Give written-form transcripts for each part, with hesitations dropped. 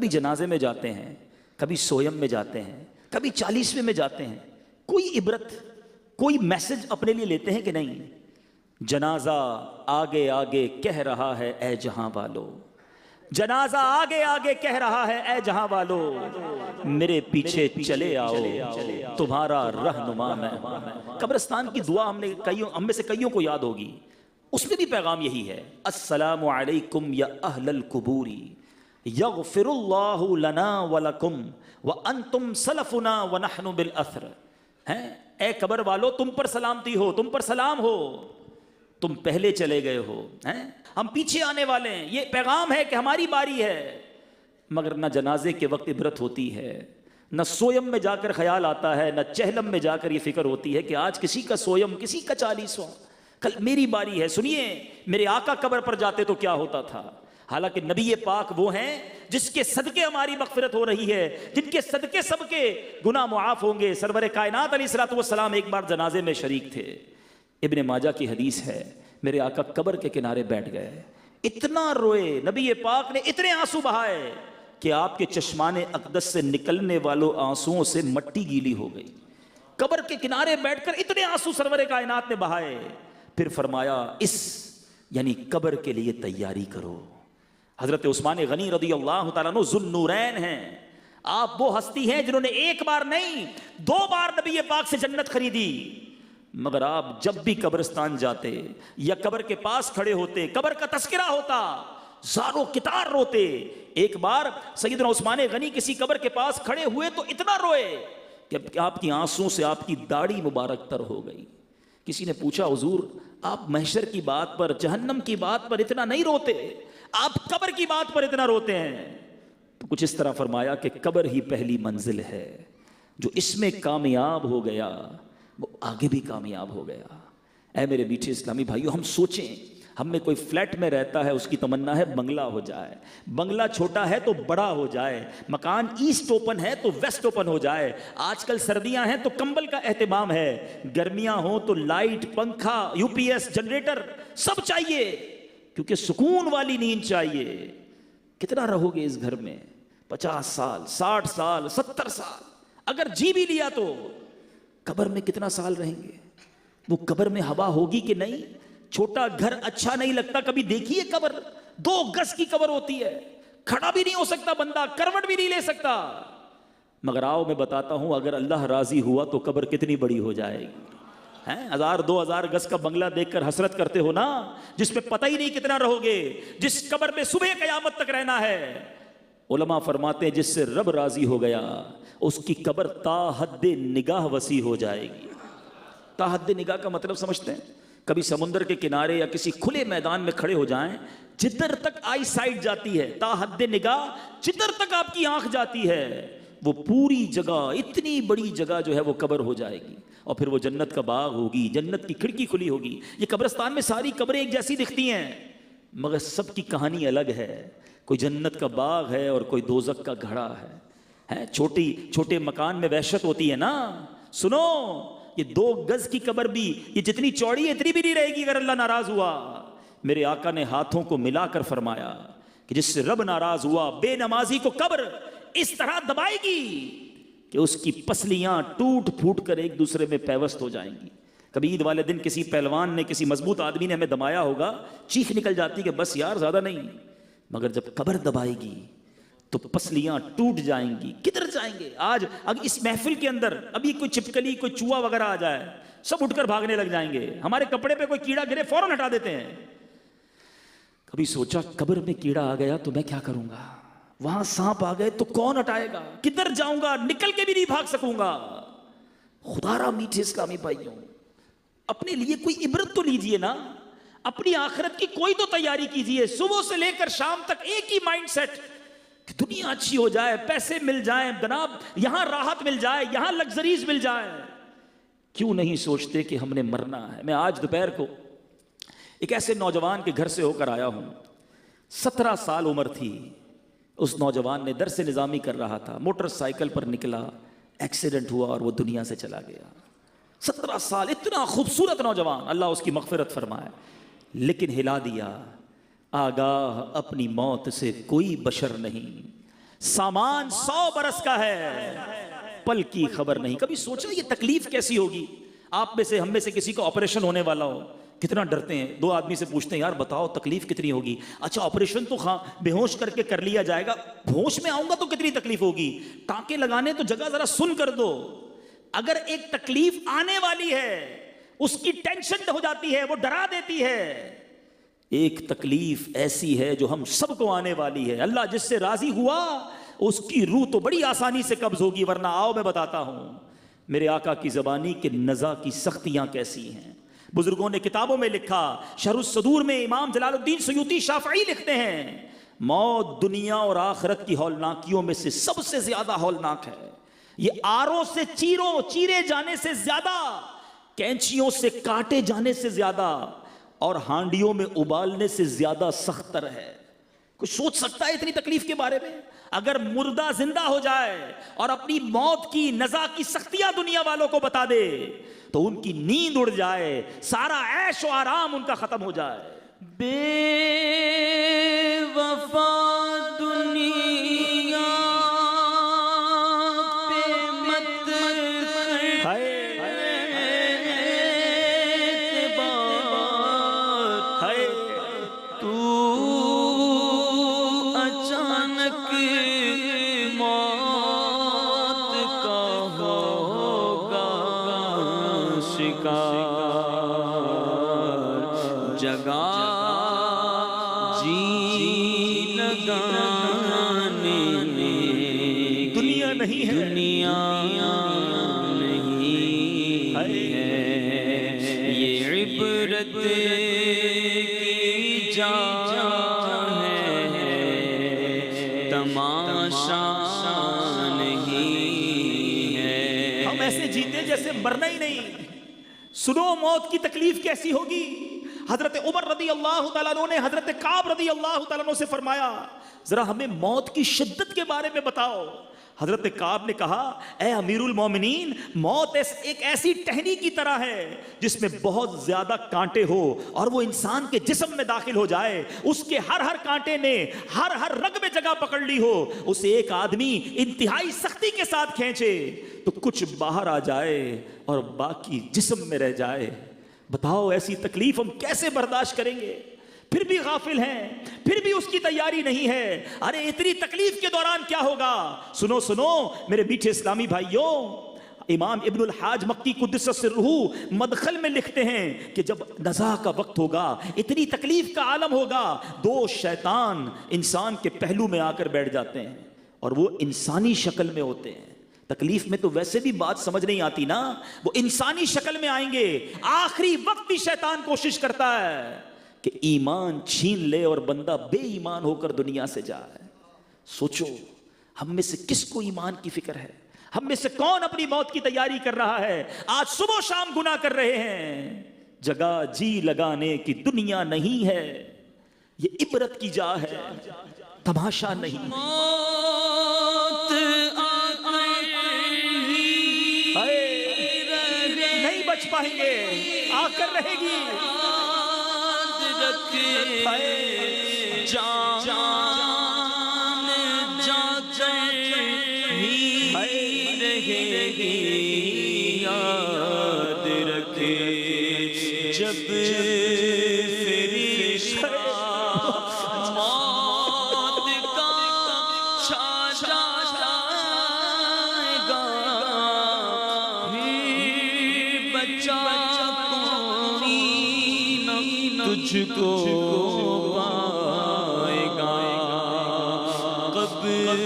کبھی جنازے میں جاتے ہیں، کبھی سویم میں جاتے ہیں، کبھی 40ویں میں جاتے ہیں، کوئی عبرت، کوئی میسج اپنے لیے لیتے ہیں کہ نہیں؟ جنازہ آگے آگے کہہ رہا ہے اے جہاں والو، جنازہ آگے آگے کہہ رہا ہے اے جہاں والو، میرے پیچھے چلے آؤ تمہارا رہنما میں ہوں۔ قبرستان کی دعا ہم میں سے کئیوں کو یاد ہوگی، اس میں بھی پیغام یہی ہے، السلام علیکم یا اہل القبور یغفر اللہ لنا ولکم وانتم سلفنا ونحن بالاثر۔ اے قبر والو تم پر سلامتی ہو، تم پر سلام ہو، تم پہلے چلے گئے ہو، ہم پیچھے آنے والے ہیں، یہ پیغام ہے کہ ہماری باری ہے۔ مگر نہ جنازے کے وقت عبرت ہوتی ہے، نہ سویم میں جا کر خیال آتا ہے، نہ چہلم میں جا کر یہ فکر ہوتی ہے کہ آج کسی کا سویم، کسی کا 40واں، کل میری باری ہے۔ سنیے، میرے آقا قبر پر جاتے تو کیا ہوتا تھا؟ حالانکہ نبی پاک وہ ہیں جس کے صدقے ہماری مغفرت ہو رہی ہے، جن کے صدقے سب کے گناہ معاف ہوں گے۔ سرور کائنات علیہ الصلوۃ والسلام ایک بار جنازے میں شریک تھے، ابن ماجہ کی حدیث ہے، میرے آقا قبر کے کنارے بیٹھ گئے، اتنا روئے، نبی پاک نے اتنے آنسو بہائے کہ آپ کے چشمان اقدس سے نکلنے والوں آنسوؤں سے مٹی گیلی ہو گئی۔ قبر کے کنارے بیٹھ کر اتنے آنسو سرور کائنات نے بہائے، پھر فرمایا یعنی قبر کے لیے تیاری کرو۔ حضرت عثمان غنی رضی اللہ تعالیٰ عنہ ذو النورین ہیں، آپ وہ ہستی ہیں جنہوں نے ایک بار نہیں 2 بار نبی پاک سے جنت خریدی، مگر آپ جب بھی قبرستان جاتے یا قبر کے پاس کھڑے ہوتے، قبر کا تذکرہ ہوتا، زارو کتار روتے۔ ایک بار سیدنا عثمان غنی کسی قبر کے پاس کھڑے ہوئے تو اتنا روئے کہ آپ کی آنسوں سے آپ کی داڑھی مبارک تر ہو گئی۔ کسی نے پوچھا حضور آپ محشر کی بات پر، جہنم کی بات پر اتنا نہیں روتے، آپ قبر کی بات پر اتنا روتے ہیں؟ تو کچھ اس طرح فرمایا کہ قبر ہی پہلی منزل ہے، جو اس میں کامیاب ہو گیا وہ آگے بھی کامیاب ہو گیا۔ اے میرے میٹھے اسلامی بھائیو، ہم سوچیں، ہم میں کوئی فلیٹ میں رہتا ہے، اس کی تمنا ہے بنگلہ ہو جائے، بنگلہ چھوٹا ہے تو بڑا ہو جائے، مکان ایسٹ اوپن ہے تو ویسٹ اوپن ہو جائے، آج کل سردیاں ہیں تو کمبل کا اہتمام ہے، گرمیاں ہوں تو لائٹ، پنکھا، یو پی ایس، جنریٹر سب چاہیے، کیونکہ سکون والی نیند چاہیے۔ کتنا رہو گے اس گھر میں؟ 50 سال، 60 سال، 70 سال، اگر جی بھی لیا تو قبر میں کتنا سال رہیں گے؟ وہ قبر میں ہوا ہوگی کہ نہیں؟ چھوٹا گھر اچھا نہیں لگتا، کبھی دیکھیے قبر 2 گز کی قبر ہوتی ہے، کھڑا بھی نہیں ہو سکتا بندہ، کروٹ بھی نہیں لے سکتا۔ مگر آؤ میں بتاتا ہوں، اگر اللہ راضی ہوا تو قبر کتنی بڑی ہو جائے گی۔ 1000 2000 گز کا بنگلہ دیکھ کر حسرت کرتے ہو نا، جس میں پتہ ہی نہیں کتنا رہو گے، جس قبر میں صبح قیامت تک رہنا ہے۔ علماء فرماتے ہیں جس سے رب راضی ہو گیا اس کی قبر تا حد نگاہ وسیع ہو جائے گی۔ تا حد نگاہ کا مطلب سمجھتے ہیں؟ کبھی سمندر کے کنارے یا کسی کھلے میدان میں کھڑے ہو جائیں، جدھر تک آئی سائٹ جاتی ہے، تا حد نگاہ جدھر تک آپ کی آنکھ جاتی ہے، وہ پوری جگہ، اتنی بڑی جگہ جو ہے وہ قبر ہو جائے گی، اور پھر وہ جنت کا باغ ہوگی، جنت کی کھڑکی کھلی ہوگی۔ یہ قبرستان میں ساری قبریں ایک جیسی دکھتی ہیں، مگر سب کی کہانی الگ ہے، کوئی جنت کا باغ ہے اور کوئی دوزخ کا گھڑا ہے۔ چھوٹے مکان میں وحشت ہوتی ہے نا، سنو، یہ 2 گز کی قبر بھی، یہ جتنی چوڑی ہے اتنی بھی نہیں رہے گی اگر اللہ ناراض ہوا۔ میرے آقا نے ہاتھوں کو ملا کر فرمایا کہ جس سے رب ناراض ہوا، بے نمازی کو قبر اس طرح دبائے گی کہ اس کی پسلیاں ٹوٹ پھوٹ کر ایک دوسرے میں پیوست ہو جائیں گی۔ کبھی عید والے دن کسی پہلوان نے، کسی مضبوط آدمی نے ہمیں دبایا ہوگا، چیخ نکل جاتی کہ بس یار زیادہ نہیں، مگر جب قبر دبائے گی تو پسلیاں ٹوٹ جائیں گی۔ کدھر جائیں گے؟ آج اگر اس محفل کے اندر ابھی کوئی چپکلی، کوئی چوہا وغیرہ آ جائے، سب اٹھ کر بھاگنے لگ جائیں گے، ہمارے کپڑے پہ کوئی کیڑا گرے فوراً ہٹا دیتے ہیں۔ کبھی سوچا قبر میں کیڑا آ گیا تو میں کیا کروں گا؟ وہاں سانپ آ گئے تو کون ہٹائے گا؟ کدھر جاؤں گا؟ نکل کے بھی نہیں بھاگ سکوں گا۔ خدا را میٹھے اسلامی بھائیوں، اپنے لیے کوئی عبرت تو لیجئے نا، اپنی آخرت کی کوئی تو تیاری کیجئے۔ صبح سے لے کر شام تک ایک ہی مائنڈ سیٹ کہ دنیا اچھی ہو جائے، پیسے مل جائیں، جناب یہاں راحت مل جائے، یہاں لگزریز مل جائے۔ کیوں نہیں سوچتے کہ ہم نے مرنا ہے؟ میں آج دوپہر کو ایک ایسے نوجوان کے گھر سے ہو کر آیا ہوں، 17 سال عمر تھی، اس نوجوان نے درس نظامی کر رہا تھا، موٹر سائیکل پر نکلا، ایکسیڈنٹ ہوا اور وہ دنیا سے چلا گیا۔ 17 سال، اتنا خوبصورت نوجوان، اللہ اس کی مغفرت فرمائے، لیکن ہلا دیا، آگاہ اپنی موت سے کوئی بشر نہیں، سامان 100 برس کا ہے، پل کی خبر نہیں۔ کبھی سوچا یہ تکلیف کیسی ہوگی؟ آپ میں سے ہم میں سے کسی کا آپریشن ہونے والا ہو، کتنا ڈرتے ہیں۔ 2 آدمی سے پوچھتے ہیں یار بتاؤ تکلیف کتنی ہوگی؟ اچھا آپریشن تو بے ہوش کر کے کر لیا جائے گا، ہوش میں آؤں گا تو کتنی تکلیف ہوگی؟ ٹانکے لگانے تو جگہ ذرا سن کر دو۔ اگر ایک تکلیف آنے والی ہے اس کی ٹینشن ہو جاتی ہے، وہ ڈرا دیتی ہے۔ ایک تکلیف ایسی ہے جو ہم سب کو آنے والی ہے، اللہ جس سے راضی ہوا اس کی روح تو بڑی آسانی سے قبض ہوگی، ورنہ آؤ میں بتاتا ہوں میرے آقا کی زبانی کہ نزا کی سختیاں کیسی ہیں۔ بزرگوں نے کتابوں میں لکھا، شرح الصدور میں امام جلال الدین سیوطی شافعی لکھتے ہیں موت دنیا اور آخرت کی ہولناکیوں میں سے سب سے زیادہ ہولناک ہے۔ یہ آروں سے چیرے جانے سے زیادہ، کینچیوں سے کاٹے جانے سے زیادہ اور ہانڈیوں میں ابالنے سے زیادہ سخت تر ہے۔ کوئی سوچ سکتا ہے اتنی تکلیف کے بارے میں؟ اگر مردہ زندہ ہو جائے اور اپنی موت کی نزا کی سختیاں دنیا والوں کو بتا دے تو ان کی نیند اڑ جائے، سارا عیش و آرام ان کا ختم ہو جائے۔ بے وفا دنیا پہ مت جگہ جی لگانے دنیا نہیں ہے، دنیا نہیں ہے، یہ عبرت کی جا ہے، تماشا نہیں ہے۔ ہم ایسے جیتے جیسے مرنا ہی نہیں۔ سنو موت کی تکلیف کیسی ہوگی۔ حضرت عمر رضی اللہ تعالیٰ عنہ نے حضرت کعب رضی اللہ تعالیٰ عنہ سے فرمایا ذرا ہمیں موت کی شدت کے بارے میں بتاؤ۔ حضرت کعب نے کہا اے امیر المومنین، موت ایک ایسی ٹہنی کی طرح ہے جس میں بہت زیادہ کانٹے ہو اور وہ انسان کے جسم میں داخل ہو جائے، اس کے ہر کانٹے نے ہر رگ میں جگہ پکڑ لی ہو، اسے ایک آدمی انتہائی سختی کے ساتھ کھینچے تو کچھ باہر آ جائے اور باقی جسم میں رہ جائے۔ بتاؤ ایسی تکلیف ہم کیسے برداشت کریں گے؟ پھر بھی غافل ہیں، پھر بھی اس کی تیاری نہیں ہے۔ ارے اتنی تکلیف کے دوران کیا ہوگا؟ سنو سنو میرے میٹھے اسلامی بھائیوں، امام ابن الحاج مکی قدس سرہ مدخل میں لکھتے ہیں کہ جب نزا کا وقت ہوگا، اتنی تکلیف کا عالم ہوگا، 2 شیطان انسان کے پہلو میں آ کر بیٹھ جاتے ہیں اور وہ انسانی شکل میں ہوتے ہیں۔ تکلیف میں تو ویسے بھی بات سمجھ نہیں آتی نا، وہ انسانی شکل میں آئیں گے۔ آخری وقت بھی شیطان کوشش کرتا ہے کہ ایمان چھین لے اور بندہ بے ایمان ہو کر دنیا سے جائے۔ سوچو ہم میں سے کس کو ایمان کی فکر ہے؟ ہم میں سے کون اپنی موت کی تیاری کر رہا ہے؟ آج صبح و شام گناہ کر رہے ہیں۔ جگہ جی لگانے کی دنیا نہیں ہے، یہ عبرت کی جا ہے، تماشا نہیں۔ نہیں بچ پائیں گے، آ کر رہے گی۔ یاد رکھے جب فرشتہ موت کا چھا جائے گا، بچہ کوئی تجھ کو پائے گا، قبر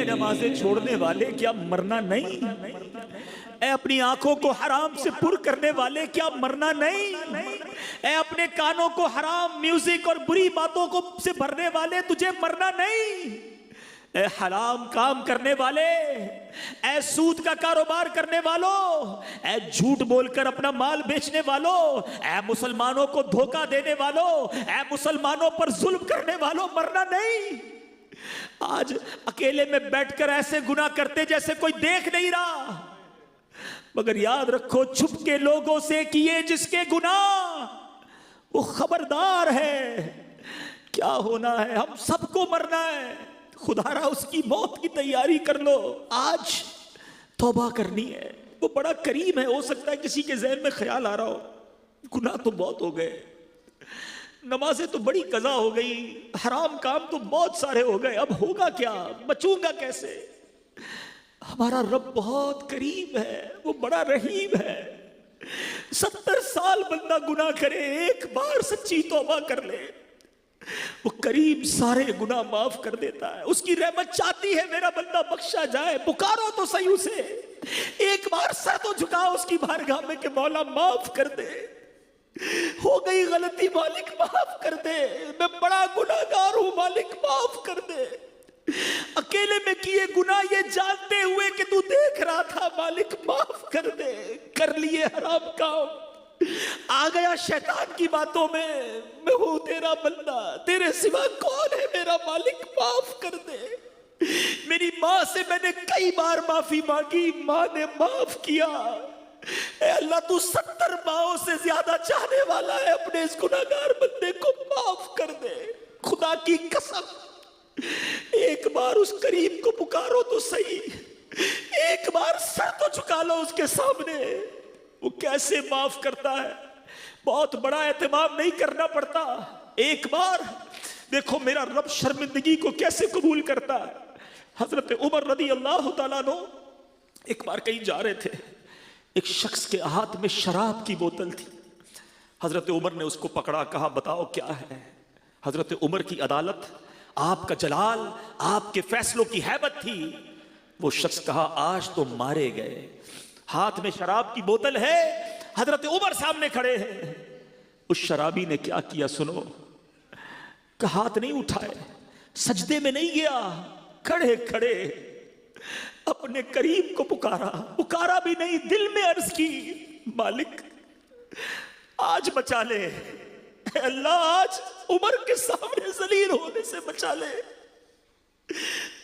نمازیں چھوڑنے والے کیا مرنا نہیں؟ اے اپنی آنکھوں کو حرام سے پر کرنے والے کیا مرنا نہیں؟ اے اپنے کانوں کو حرام میوزک اور بری باتوں کو سے بھرنے والے، تجھے مرنا نہیں۔ اے حرام کام کرنے والے، اے سود کا کاروبار کرنے والوں، اے جھوٹ بول کر اپنا مال بیچنے والوں، اے مسلمانوں کو دھوکہ دینے والوں، اے مسلمانوں پر ظلم کرنے والوں، مرنا نہیں۔ آج اکیلے میں بیٹھ کر ایسے گناہ کرتے جیسے کوئی دیکھ نہیں رہا، مگر یاد رکھو چھپ کے لوگوں سے کیے جس کے گناہ وہ خبردار ہے کیا ہونا ہے۔ ہم سب کو مرنا ہے، خدا را اس کی موت کی تیاری کر لو۔ آج توبہ کرنی ہے، وہ بڑا کریم ہے۔ ہو سکتا ہے کسی کے ذہن میں خیال آ رہا ہو گناہ تو بہت ہو گئے، نمازیں تو بڑی قضا ہو گئی، حرام کام تو بہت سارے ہو گئے، اب ہوگا کیا، بچوں گا کیسے؟ ہمارا رب بہت کریم ہے، وہ بڑا رحیم ہے۔ 70 سال بندہ گناہ کرے، ایک بار سچی توبہ کر لے، وہ کریم سارے گناہ معاف کر دیتا ہے۔ اس کی رحمت چاہتی ہے میرا بندہ بخشا جائے، پکارو تو صحیح اسے، ایک بار سر تو جھکاؤ اس کی بارگاہ میں کہ مولا معاف کر دے، ہو گئی غلطی مالک معاف کر دے، میں بڑا گناہگار ہوں مالک معاف کر دے، اکیلے میں کیے گناہ یہ جانتے ہوئے کہ تو دیکھ رہا تھا مالک معاف کر دے، کر لیے حرام کام، آ گیا شیطان کی باتوں میں ہوں تیرا بندہ، تیرے سوا کون ہے میرا مالک معاف کر دے۔ میری ماں سے میں نے کئی بار معافی مانگی، ماں نے معاف کیا۔ اے اللہ تو 70 ماؤں سے زیادہ چاہنے والا ہے، اپنے اس گناہگار بندے کو معاف کر دے۔ خدا کی قسم ایک بار اس کریم کو پکارو تو صحیح، ایک بار سر تو جھکا لو اس کے سامنے، وہ کیسے معاف کرتا ہے۔ بہت بڑا اہتمام نہیں کرنا پڑتا، ایک بار دیکھو میرا رب شرمندگی کو کیسے قبول کرتا ہے۔ حضرت عمر رضی اللہ تعالیٰ عنہ ایک بار کہیں جا رہے تھے، ایک شخص کے ہاتھ میں شراب کی بوتل تھی، حضرت عمر نے اس کو پکڑا، کہا بتاؤ کیا ہے۔ حضرت عمر کی عدالت، آپ کا جلال، آپ کے فیصلوں کی ہیبت تھی۔ وہ شخص کہا آج تو مارے گئے، ہاتھ میں شراب کی بوتل ہے، حضرت عمر سامنے کھڑے ہیں۔ اس شرابی نے کیا کیا سنو، کہ ہاتھ نہیں اٹھائے، سجدے میں نہیں گیا، کھڑے کھڑے اپنے کریم کو پکارا بھی نہیں، دل میں عرض کی مالک آج بچا لے، اے اللہ آج عمر کے سامنے ذلیل ہونے سے بچا لے،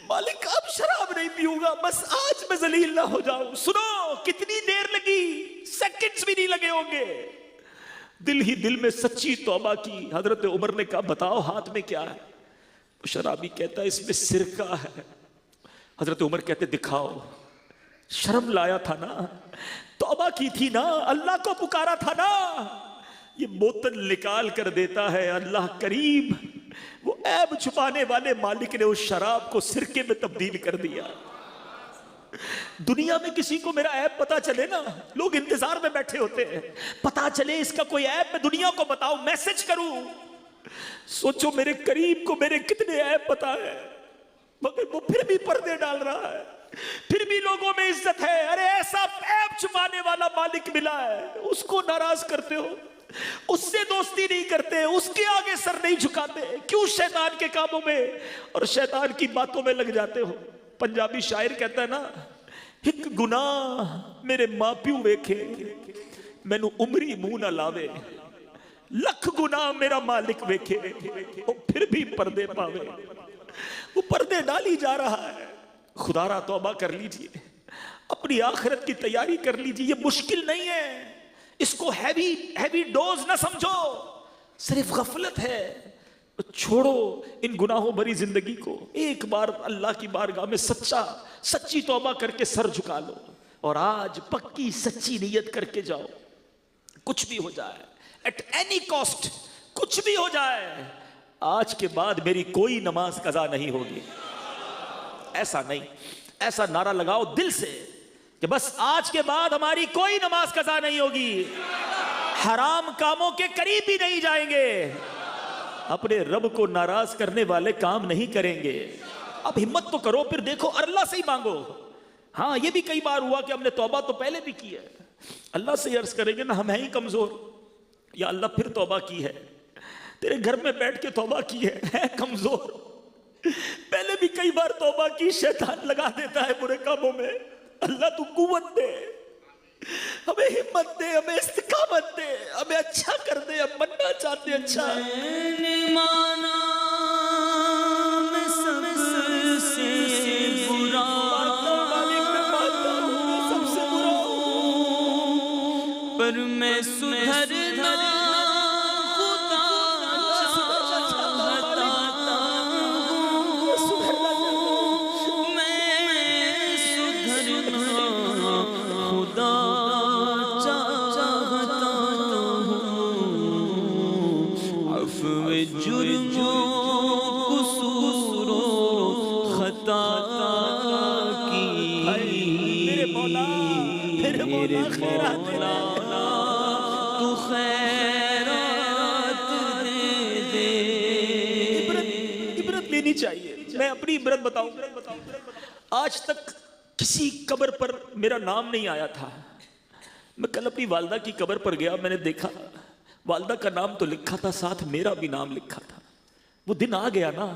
مالک اب شراب نہیں پیوں گا، بس آج میں ذلیل نہ ہو جاؤں۔ سنو کتنی دیر لگی، سیکنڈز بھی نہیں لگے ہوں گے، دل ہی دل میں سچی توبہ کی۔ حضرت عمر نے کہا بتاؤ ہاتھ میں کیا ہے؟ شرابی کہتا ہے اس میں سرکہ ہے۔ حضرت عمر کہتے دکھاؤ، شرم لایا تھا نا، توبہ کی تھی نا، اللہ کو پکارا تھا نا، یہ بوتل نکال کر دیتا ہے اللہ کریم، وہ عیب چھپانے والے مالک نے اس شراب کو سرکے میں تبدیل کر دیا۔ دنیا میں کسی کو میرا عیب پتا چلے نا، لوگ انتظار میں بیٹھے ہوتے ہیں، پتا چلے اس کا کوئی عیب، میں دنیا کو بتاؤں، میسج کروں۔ سوچو میرے کریم کو میرے کتنے عیب پتا ہے، مگر وہ پھر بھی پردے ڈال رہا ہے، پھر بھی لوگوں میں عزت ہے۔ ارے ایسا عیب چھپانے والا مالک ملا ہے، اس کو ناراض کرتے ہو، اس سے دوستی نہیں کرتے، اس کے آگے سر نہیں جھکاتے، کیوں شیطان کے کاموں میں اور شیطان کی باتوں میں لگ جاتے ہو۔ پنجابی شاعر کہتا ہے نا، ایک گناہ میرے ماں پیو ویکھے مینو عمری منہ نہ لاوے، لکھ گناہ میرا مالک ویکھے وہ پھر بھی پردے پاوے۔ وہ پردے ڈالی جا رہا ہے۔ خدا را توبہ کر لیجئے، اپنی آخرت کی تیاری کر لیجئے، یہ مشکل نہیں ہے، اس کو ہیوی ڈوز نہ سمجھو، صرف غفلت ہے۔ چھوڑو ان گناہوں بھری زندگی کو، ایک بار اللہ کی بارگاہ میں سچی توبہ کر کے سر جھکا لو، اور آج پکی سچی نیت کر کے جاؤ، کچھ بھی ہو جائے، ایٹ اینی کاسٹ، کچھ بھی ہو جائے، آج کے بعد میری کوئی نماز قضا نہیں ہوگی۔ ایسا نہیں، ایسا نعرہ لگاؤ دل سے کہ بس آج کے بعد ہماری کوئی نماز قضا نہیں ہوگی، حرام کاموں کے قریب بھی نہیں جائیں گے، اپنے رب کو ناراض کرنے والے کام نہیں کریں گے۔ اب ہمت تو کرو، پھر دیکھو اللہ سے ہی مانگو۔ ہاں یہ بھی کئی بار ہوا کہ ہم نے توبہ تو پہلے بھی کی ہے، اللہ سے عرض کریں گے نا ہم ہیں ہی کمزور، یا اللہ پھر توبہ کی ہے، تیرے گھر میں بیٹھ کے توبہ کی ہے کمزور، پہلے بھی کئی بار توبہ کی، شیطان لگا دیتا ہے برے کاموں میں، اللہ تو قوت دے، ہمیں ہمت دے، ہمیں استقامت دے، ہمیں اچھا کر دے، ہم بننا چاہتے ہیں اچھا۔ میں نے مانا میں سب سے برا، سب سے برا، پر میں سدھرنا خدا چاہتا ہوں، میں سدھرنا خدا چاہتا ہوں، عفو جرم و قصور و خطا کی میرے مولا مولا تو خیرات دے۔ عبرت لینی چاہیے۔ میں اپنی عبرت بتاؤں، آج تک کسی قبر پر میرا نام نہیں آیا تھا۔ میں کل اپنی والدہ کی قبر پر گیا، میں نے دیکھا والدہ کا نام تو لکھا تھا، ساتھ میرا بھی نام لکھا تھا۔ وہ دن آ گیا نا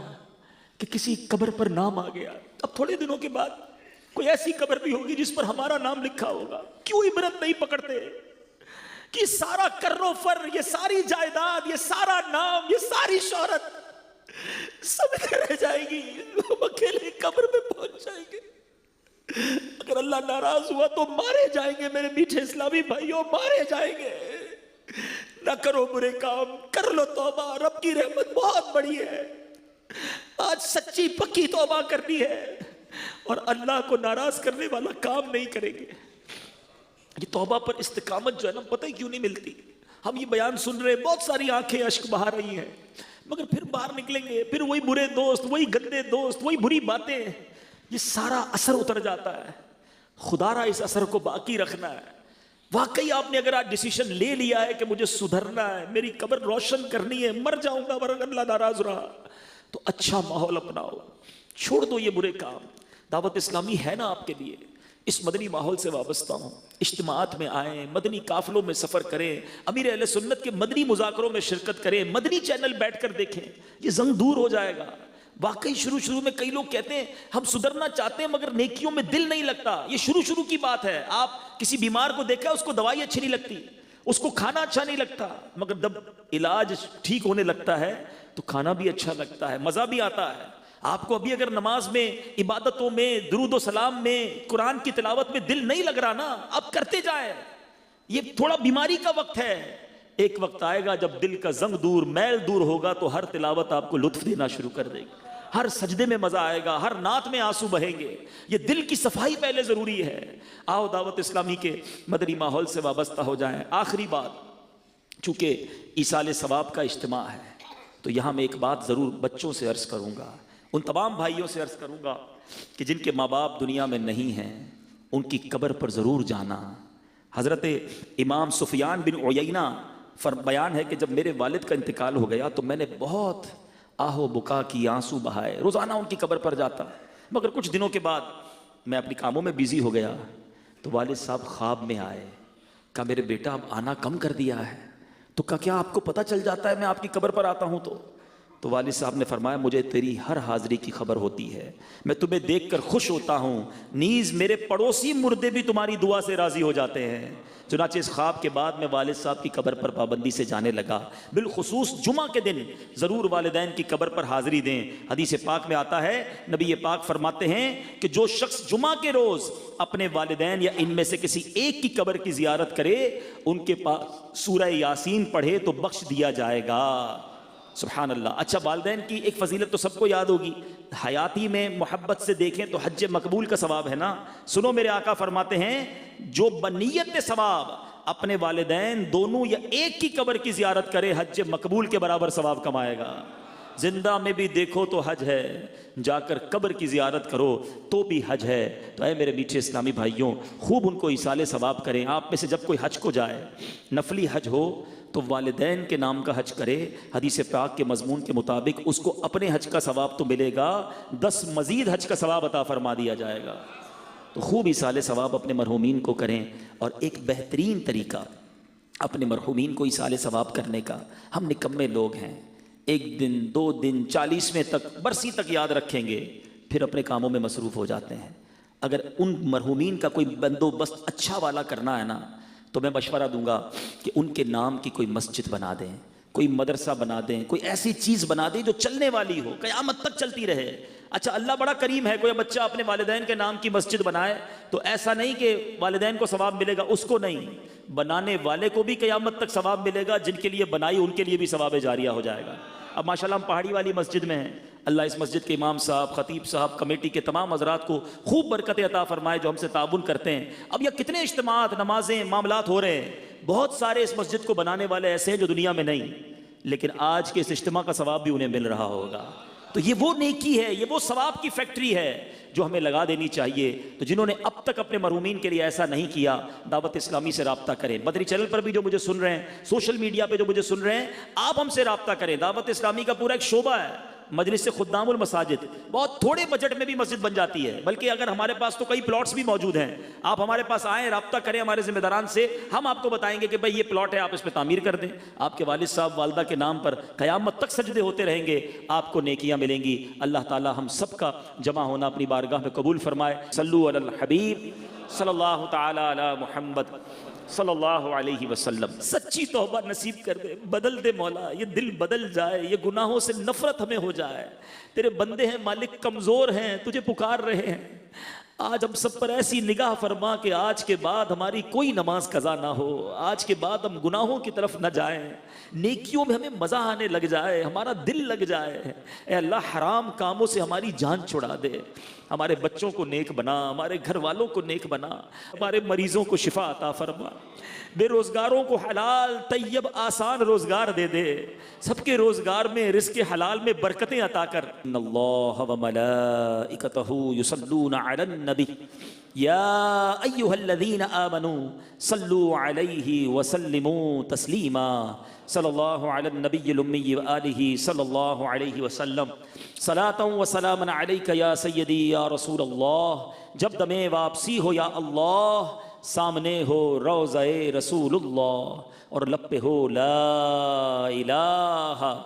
کہ کسی قبر پر نام آ گیا۔ اب تھوڑے دنوں کے بعد کوئی ایسی قبر بھی ہوگی جس پر ہمارا نام لکھا ہوگا۔ کیوں عبرت نہیں پکڑتے کہ سارا کر و فر، یہ ساری جائیداد، یہ سارا نام، یہ ساری شہرت سب رہ جائے گی، ہم اکیلے قبر میں پہنچ جائیں گے۔ اگر اللہ ناراض ہوا تو مارے جائیں گے، میرے میٹھے اسلامی بھائیوں، مارے جائیں گے۔ نہ کرو برے کام، کر لو توبہ، رب کی رحمت بہت بڑی ہے۔ آج سچی پکی توبہ کرنی ہے اور اللہ کو ناراض کرنے والا کام نہیں کریں گے۔ یہ توبہ پر استقامت جو ہے نا، پتہ ہی کیوں نہیں ملتی۔ ہم یہ بیان سن رہے ہیں، بہت ساری آنکھیں اشک بہا رہی ہیں، مگر پھر باہر نکلیں گے، پھر وہی برے دوست، وہی گندے دوست، وہی بری باتیں، یہ سارا اثر اتر جاتا ہے۔ خدا را اس اثر کو باقی رکھنا ہے۔ واقعی آپ نے اگر آج ڈیسیشن لے لیا ہے کہ مجھے سدھرنا ہے، میری قبر روشن کرنی ہے، مر جاؤں گا ورنہ اللہ ناراض رہا، تو اچھا ماحول اپناؤ، چھوڑ دو یہ برے کام۔ دعوت اسلامی ہے نا آپ کے لیے، اس مدنی ماحول سے وابستہ ہوں، اجتماعات میں آئیں، مدنی قافلوں میں سفر کریں، امیر اہل سنت کے مدنی مذاکروں میں شرکت کریں، مدنی چینل بیٹھ کر دیکھیں، یہ زنگ دور ہو جائے گا۔ واقعی شروع میں کئی لوگ کہتے ہیں ہم سدھرنا چاہتے ہیں مگر نیکیوں میں دل نہیں لگتا۔ یہ شروع کی بات ہے۔ آپ کسی بیمار کو دیکھا، اس کو دوائی اچھی نہیں لگتی، اس کو کھانا اچھا نہیں لگتا، مگر جب علاج ٹھیک ہونے لگتا ہے تو کھانا بھی اچھا لگتا ہے، مزہ بھی آتا ہے۔ آپ کو ابھی اگر نماز میں، عبادتوں میں، درود و سلام میں، قرآن کی تلاوت میں دل نہیں لگ رہا نا، اب کرتے جائیں، یہ تھوڑا بیماری کا وقت ہے۔ ایک وقت آئے گا جب دل کا زنگ دور، میل دور ہوگا تو ہر تلاوت آپ کو لطف دینا شروع کر دے گی، ہر سجدے میں مزہ آئے گا، ہر نعت میں آنسو بہیں گے۔ یہ دل کی صفائی پہلے ضروری ہے۔ آؤ دعوت اسلامی کے مدنی ماحول سے وابستہ ہو جائیں۔ آخری بات، چونکہ ایصال ثواب کا اجتماع ہے تو یہاں میں ایک بات ضرور بچوں سے عرض کروں گا، ان تمام بھائیوں سے عرض کروں گا کہ جن کے ماں باپ دنیا میں نہیں ہیں، ان کی قبر پر ضرور جانا۔ حضرت امام سفیان بن عیینہ بیان ہے کہ جب میرے والد کا انتقال ہو گیا تو میں نے بہت آہ و بکا کی، آنسو بہائے، روزانہ ان کی قبر پر جاتا، مگر کچھ دنوں کے بعد میں اپنی کاموں میں بیزی ہو گیا تو والد صاحب خواب میں آئے، کہا میرے بیٹا اب آنا کم کر دیا ہے، تو کہا کیا آپ کو پتہ چل جاتا ہے میں آپ کی قبر پر آتا ہوں؟ تو والد صاحب نے فرمایا مجھے تیری ہر حاضری کی خبر ہوتی ہے، میں تمہیں دیکھ کر خوش ہوتا ہوں، نیز میرے پڑوسی مردے بھی تمہاری دعا سے راضی ہو جاتے ہیں۔ چنانچہ اس خواب کے بعد میں والد صاحب کی قبر پر پابندی سے جانے لگا، بالخصوص جمعہ کے دن ضرور والدین کی قبر پر حاضری دیں۔ حدیث پاک میں آتا ہے، نبی پاک فرماتے ہیں کہ جو شخص جمعہ کے روز اپنے والدین یا ان میں سے کسی ایک کی قبر کی زیارت کرے، ان کے پاس سورہ یاسین پڑھے تو بخش دیا جائے گا۔ سبحان اللہ۔ اچھا، والدین کی ایک فضیلت تو سب کو یاد ہوگی، حیاتی میں محبت سے دیکھیں تو حج مقبول کا ثواب ہے نا۔ سنو، میرے آقا فرماتے ہیں جو بنیت ثواب اپنے والدین دونوں یا ایک کی قبر کی زیارت کرے، حج مقبول کے برابر ثواب کمائے گا۔ زندہ میں بھی دیکھو تو حج ہے، جا کر قبر کی زیارت کرو تو بھی حج ہے۔ تو اے میرے میٹھے اسلامی بھائیوں، خوب ان کو ایصال ثواب کریں۔ آپ میں سے جب کوئی حج کو جائے، نفلی حج ہو تو والدین کے نام کا حج کرے۔ حدیث پاک کے مضمون کے مطابق اس کو اپنے حج کا ثواب تو ملے گا، 10 مزید حج کا ثواب عطا فرما دیا جائے گا۔ تو خوب ایصال ثواب اپنے مرحومین کو کریں۔ اور ایک بہترین طریقہ اپنے مرحومین کو ایصال ثواب کرنے کا. ہم نکمے لوگ ہیں، 1 دن 2 دن 40ویں تک برسی تک یاد رکھیں گے، پھر اپنے کاموں میں مصروف ہو جاتے ہیں. اگر ان مرحومین کا کوئی بندوبست اچھا والا کرنا ہے نا، تو میں مشورہ دوں گا کہ ان کے نام کی کوئی مسجد بنا دیں، کوئی مدرسہ بنا دیں، کوئی ایسی چیز بنا دیں جو چلنے والی ہو، قیامت تک چلتی رہے. اچھا اللہ بڑا کریم ہے، کوئی بچہ اپنے والدین کے نام کی مسجد بنائے تو ایسا نہیں کہ والدین کو ثواب ملے گا، اس کو نہیں، بنانے والے کو بھی قیامت تک ثواب ملے گا، جن کے لیے بنائی ان کے لیے بھی ثواب جاریہ ہو جائے گا. اب ماشاءاللہ ہم پہاڑی والی مسجد میں ہیں، اللہ اس مسجد کے امام صاحب، خطیب صاحب، کمیٹی کے تمام حضرات کو خوب برکت عطا فرمائے جو ہم سے تعاون کرتے ہیں. اب یہ کتنے اجتماعات، نمازیں، معاملات ہو رہے ہیں، بہت سارے اس مسجد کو بنانے والے ایسے ہیں جو دنیا میں نہیں، لیکن آج کے اس اجتماع کا ثواب بھی انہیں مل رہا ہوگا. تو یہ وہ نیکی ہے، یہ وہ ثواب کی فیکٹری ہے جو ہمیں لگا دینی چاہیے. تو جنہوں نے اب تک اپنے مرحومین کے لیے ایسا نہیں کیا، دعوت اسلامی سے رابطہ کریں. مدنی چینل پر بھی جو مجھے سن رہے ہیں، سوشل میڈیا پہ جو مجھے سن رہے ہیں، آپ ہم سے رابطہ کریں. دعوت اسلامی کا پورا ایک شعبہ ہے مجلس سے خدام المساجد، بہت تھوڑے بجٹ میں بھی مسجد بن جاتی ہے، بلکہ اگر ہمارے پاس تو کئی پلاٹس بھی موجود ہیں. آپ ہمارے پاس آئیں، رابطہ کریں ہمارے ذمہ داران سے، ہم آپ کو بتائیں گے کہ بھائی یہ پلاٹ ہے، آپ اس پہ تعمیر کر دیں. آپ کے والد صاحب والدہ کے نام پر قیامت تک سجدے ہوتے رہیں گے، آپ کو نیکیاں ملیں گی. اللہ تعالی ہم سب کا جمع ہونا اپنی بارگاہ میں قبول فرمائے. صلو علی الحبیب صلی اللہ تعالی علی محمد صلی اللہ علیہ وسلم. سچی توبہ نصیب کر دے، بدل دے مولا، یہ دل بدل جائے، یہ گناہوں سے نفرت ہمیں ہو جائے. تیرے بندے ہیں مالک، کمزور ہیں، تجھے پکار رہے ہیں. آج ہم سب پر ایسی نگاہ فرما کہ آج کے بعد ہماری کوئی نماز قضا نہ ہو، آج کے بعد ہم گناہوں کی طرف نہ جائیں، نیکیوں میں ہمیں مزہ آنے لگ جائے، ہمارا دل لگ جائے. اے اللہ حرام کاموں سے ہماری جان چھڑا دے. ہمارے بچوں کو نیک بنا، ہمارے گھر والوں کو نیک بنا، ہمارے مریضوں کو شفا عطا فرما، بے روزگاروں کو حلال طیب آسان روزگار دے دے، سب کے روزگار میں رزق حلال میں برکتیں عطا کر. ان اللہ و ملائکتہ یصلون علی النبی یا ایھا الذین آمنوا صلوا علیہ وسلموا تسلیما. صلی اللہ علی النبی الامی وآلہ صلی اللہ علیہ وسلم. صلاۃ و سلاما علیک یا سیدی یا رسول اللہ. جب دم واپسی ہو یا اللہ، سامنے ہو روضہ رسول اللہ اور لب پہ ہو لا الہ